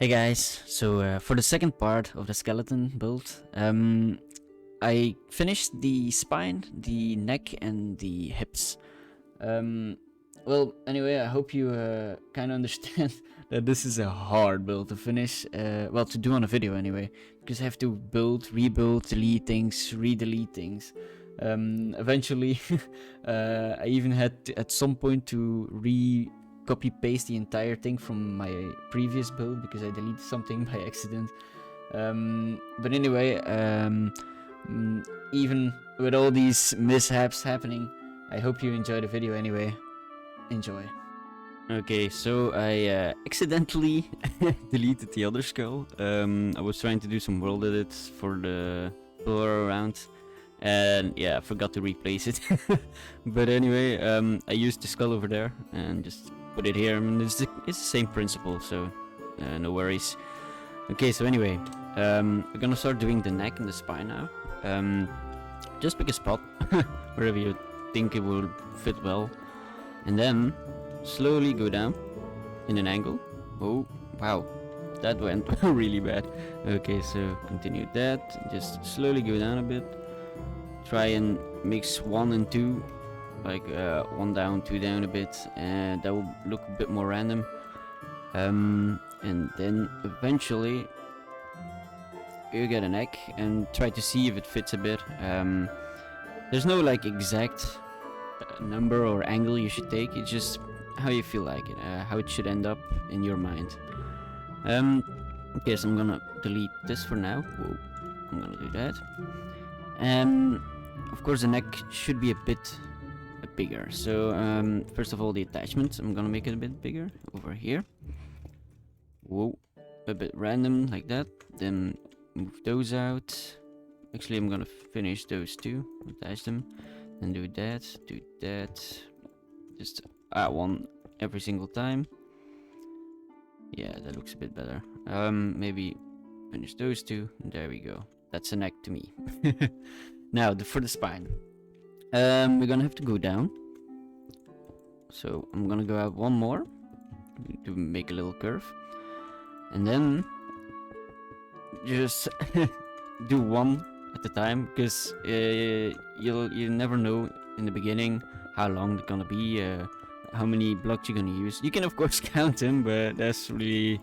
Hey guys, so for the second part of the skeleton build, I finished the spine, the neck and the hips. Well, anyway, I hope you kind of understand that this is a hard build to finish, well, to do on a video anyway, because I have to build, rebuild, delete things, re-delete things. Eventually, I even had to, at some point to copy paste the entire thing from my previous build because I deleted something by accident. But anyway, even with all these mishaps happening, I hope you enjoy the video anyway. Enjoy. Okay, so I accidentally deleted the other skull. I was trying to do some world edits for the floor around, and yeah, I forgot to replace it. But anyway, I used the skull over there and just put it here. I mean, it's the same principle, so no worries. Okay, so anyway, we're gonna start doing the neck and the spine now. Just pick a spot wherever you think it will fit well, and then slowly go down in an angle. Oh, wow, that went really bad. Okay, so continue that. Just slowly go down a bit. Try and mix 1 and 2, like 1 down, 2 down a bit, and that will look a bit more random. And then eventually you get a neck and try to see if it fits a bit. There's no like exact number or angle you should take. It's just how you feel like it, how it should end up in your mind. Okay, so I'm gonna delete this for now. Whoa, I'm gonna do that. Of course, the neck should be a bit bigger. So first of all, the attachment, I'm gonna make it a bit bigger over here. Whoa, a bit random like that. Then move those out. Actually, I'm gonna finish those two, attach them, and do that, do that. Just add one every single time. Yeah, that looks a bit better. Maybe finish those two. There we go. That's a neck to me. Now for the spine. We're gonna have to go down. So I'm gonna go out one more to make a little curve, and then just do one at a time, because you never know in the beginning how long they're gonna be, how many blocks you're gonna use. You can of course count them, but that's really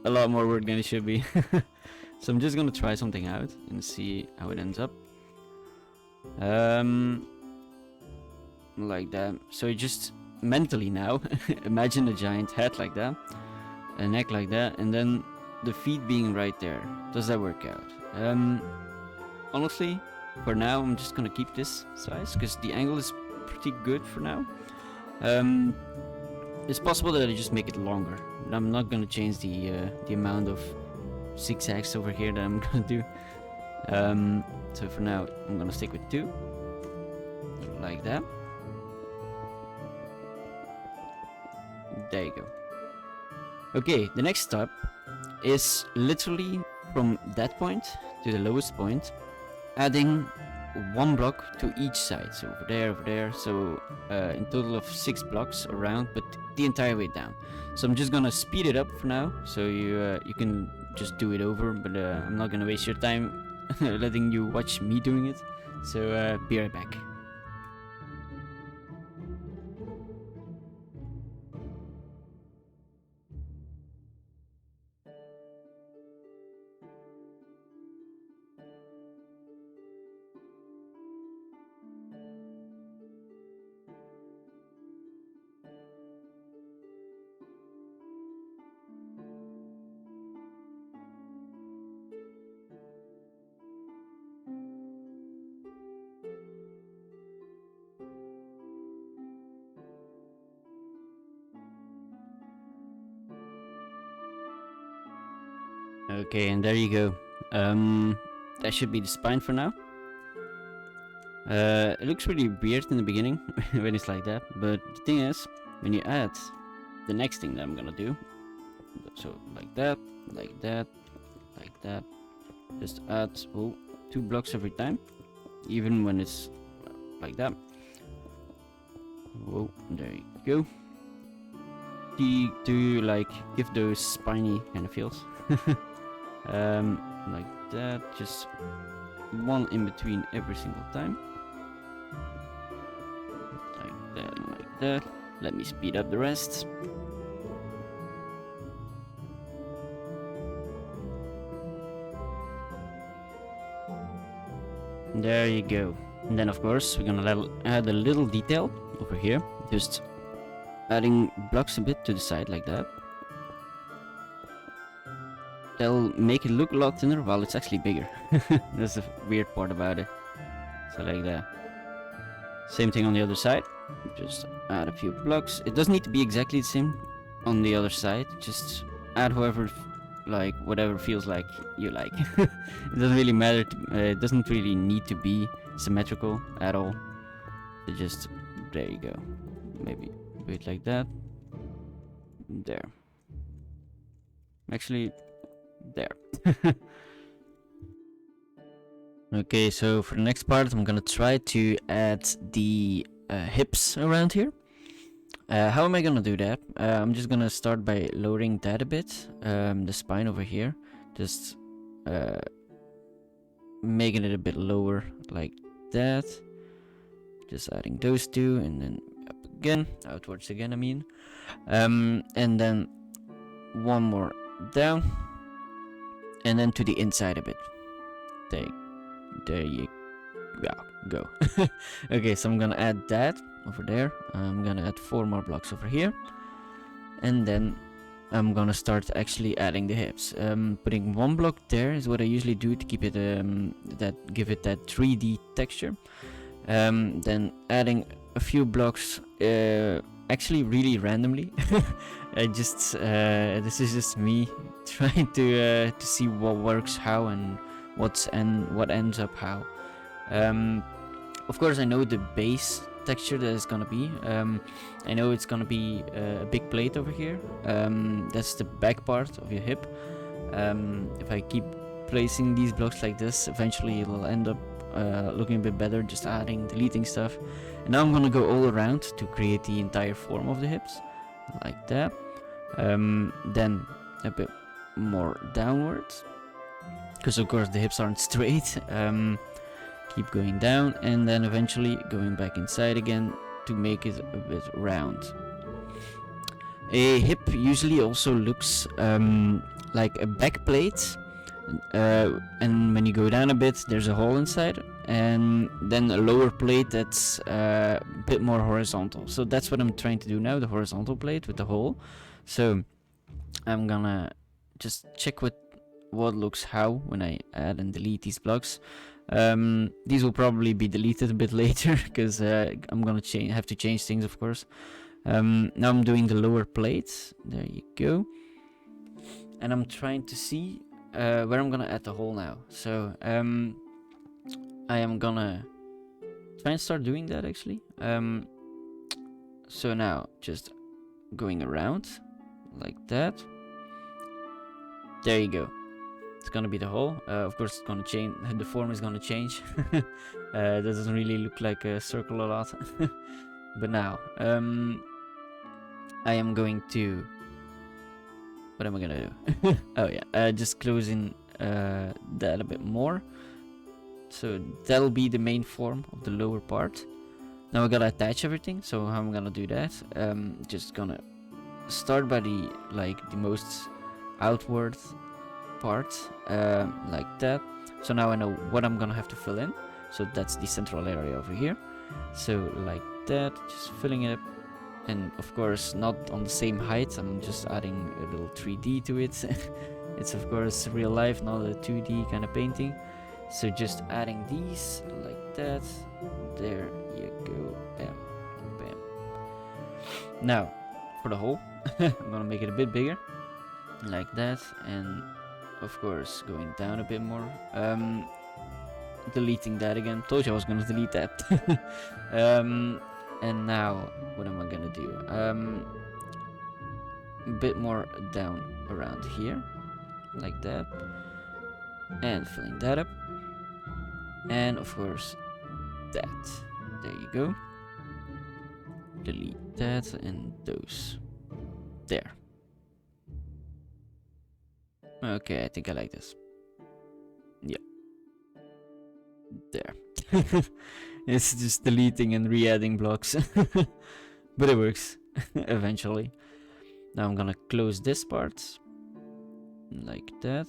a lot more work than it should be. So I'm just gonna try something out and see how it ends up. Like that. So you just mentally now imagine a giant head like that, a neck like that, and then the feet being right there. Does that work out? Honestly, for now I'm just gonna keep this size because the angle is pretty good for now. It's possible that I just make it longer. I'm not gonna change the amount of zigzags over here that I'm gonna do. So for now I'm gonna stick with 2, like that. There you go. Okay, the next step is literally from that point to the lowest point, adding 1 block to each side. So over there, so in total of 6 blocks around, but the entire way down. So I'm just gonna speed it up for now, so you can just do it over, but I'm not gonna waste your time letting you watch me doing it. So be right back. Okay, and there you go. That should be the spine for now. It looks really weird in the beginning when it's like that, but the thing is, when you add the next thing that I'm gonna do, so like that, like that, like that, just add 2 blocks every time, even when it's like that. Whoa, there you go. to like give those spiny kind of feels. Like that, just one in between every single time. Like that, like that. Let me speed up the rest. There you go. And then of course we're gonna add a little detail over here, just adding blocks a bit to the side like that. They'll make it look a lot thinner while it's actually bigger. That's the weird part about it. So like that. Same thing on the other side. Just add a few blocks. It doesn't need to be exactly the same on the other side. Just add whatever feels like you like. It doesn't really matter. It doesn't really need to be symmetrical at all. So just there you go. Maybe do it like that. There. Actually, there. Okay, so for the next part, I'm gonna try to add the hips around here. How am I gonna do that? I'm just gonna start by lowering that a bit, the spine over here, just making it a bit lower like that, just adding those two, and then up again, outwards again I mean, and then one more down, and then to the inside a bit. There you go. Okay, so I'm gonna add that over there. I'm gonna add 4 more blocks over here, and then I'm gonna start actually adding the hips. Putting 1 block there is what I usually do to keep it give it that 3D texture. Then adding a few blocks, actually really randomly. I just this is just me trying to see what works how and what ends up how. Of course I know the base texture that is gonna be. I know it's gonna be a big plate over here. That's the back part of your hip. If I keep placing these blocks like this, eventually it'll end up looking a bit better, just adding, deleting stuff. And now I'm gonna go all around to create the entire form of the hips, like that. Then a bit more downwards, because of course the hips aren't straight. Keep going down, and then eventually going back inside again to make it a bit round. A hip usually also looks like a back plate, and when you go down a bit there's a hole inside, and then a lower plate that's a bit more horizontal. So that's what I'm trying to do now, the horizontal plate with the hole. So I'm gonna just check what looks how when I add and delete these blocks. These will probably be deleted a bit later, because I'm gonna have to change things, of course. Now I'm doing the lower plate. There you go. And I'm trying to see where I'm gonna add the hole now. So I am gonna try and start doing that actually. So now just going around like that. There you go. It's gonna be the hole. Of course it's gonna change, the form is gonna change. That doesn't really look like a circle a lot. But now I am going to, what am I gonna do? Oh yeah, just closing that a bit more, so that'll be the main form of the lower part. Now I gotta attach everything. So how I'm gonna do that? Just gonna start by the most outward part, like that. So now I know what I'm gonna have to fill in. So that's the central area over here. So like that, just filling it up. And of course not on the same height, I'm just adding a little 3D to it. It's of course real life, not a 2D kind of painting. So just adding these like that. There you go. Bam, bam. Now for the hole, I'm gonna make it a bit bigger, like that. And of course going down a bit more. Deleting that again. Told you I was gonna delete that. And now what am I gonna do? A bit more down around here, like that, and filling that up. And of course that. There you go. Delete that and those. There. Okay, I think I like this. Yeah. There. It's just deleting and re-adding blocks. But it works eventually. Now I'm gonna close this part. Like that.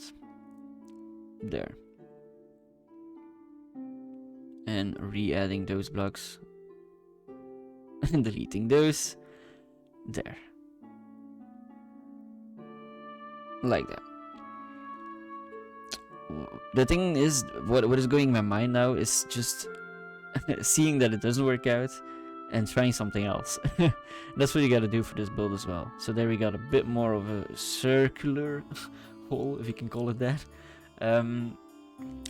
There. And re-adding those blocks. And deleting those. There. Like that. The thing is, what is going in my mind now is just seeing that it doesn't work out and trying something else. That's what you gotta do for this build as well. So there we got a bit more of a circular hole, if you can call it that.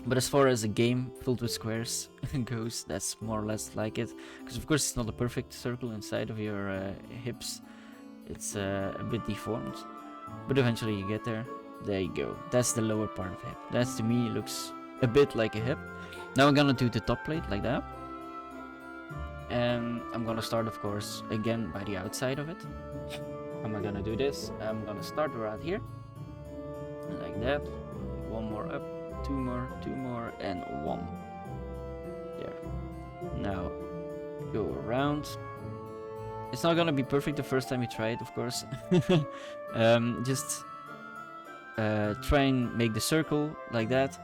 But as far as a game filled with squares goes, that's more or less like it. Because of course it's not a perfect circle inside of your hips. It's a bit deformed. But eventually you get there. There you go. That's the lower part of hip. That to me looks a bit like a hip. Now I'm gonna do the top plate like that. And I'm gonna start, of course, again by the outside of it. How am I gonna do this? I'm gonna start around here. Like that. One more up. Two more, and one. There. Now, go around. It's not gonna be perfect the first time you try it, of course. Just try and make the circle like that,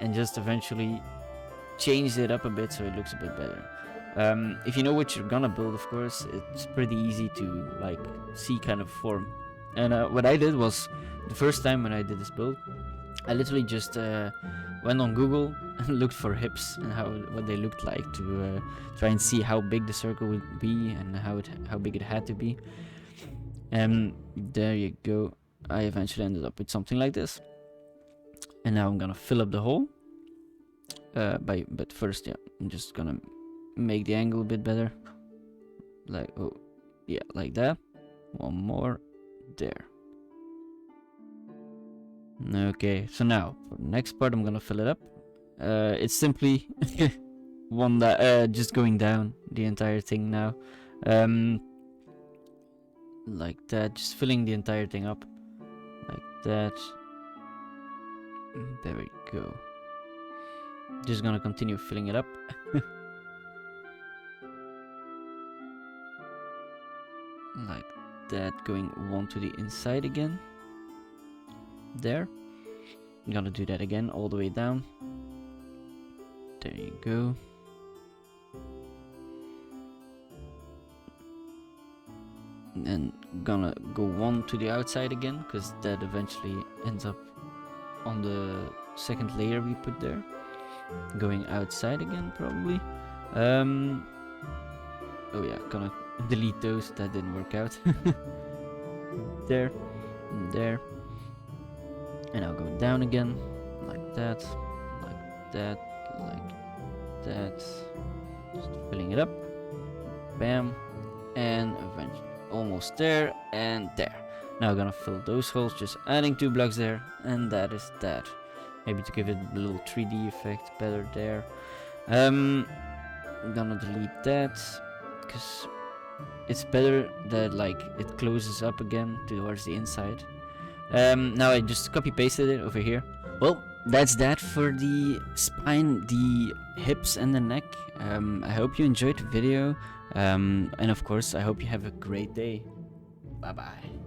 and just eventually change it up a bit so it looks a bit better. If you know what you're gonna build, of course, it's pretty easy to like see kind of form. And what I did was, the first time when I did this build, I literally just went on Google and looked for hips and what they looked like to try and see how big the circle would be and how big it had to be. And there you go. I eventually ended up with something like this. And now I'm gonna fill up the hole. But first, yeah, I'm just gonna make the angle a bit better. Like, oh, yeah, like that. One more. There. Okay, so now for the next part I'm gonna fill it up. It's simply one that just going down the entire thing now. Like that, just filling the entire thing up. Like that. There we go. Just gonna continue filling it up. Like that, going one to the inside again. There. I'm gonna do that again all the way down. There you go. And gonna go one to the outside again, because that eventually ends up on the second layer we put there. Going outside again probably. Oh yeah, gonna delete those, that didn't work out. There, there. And I'll go down again, like that, like that, like that. Just filling it up. Bam. And eventually almost there and there. Now I'm gonna fill those holes, just adding 2 blocks there, and that is that. Maybe to give it a little 3D effect better there. I'm gonna delete that, because it's better that like it closes up again towards the inside. Now I just copy pasted it over here. Well, that's that for the spine, the hips and the neck. I hope you enjoyed the video, and of course I hope you have a great day. Bye bye.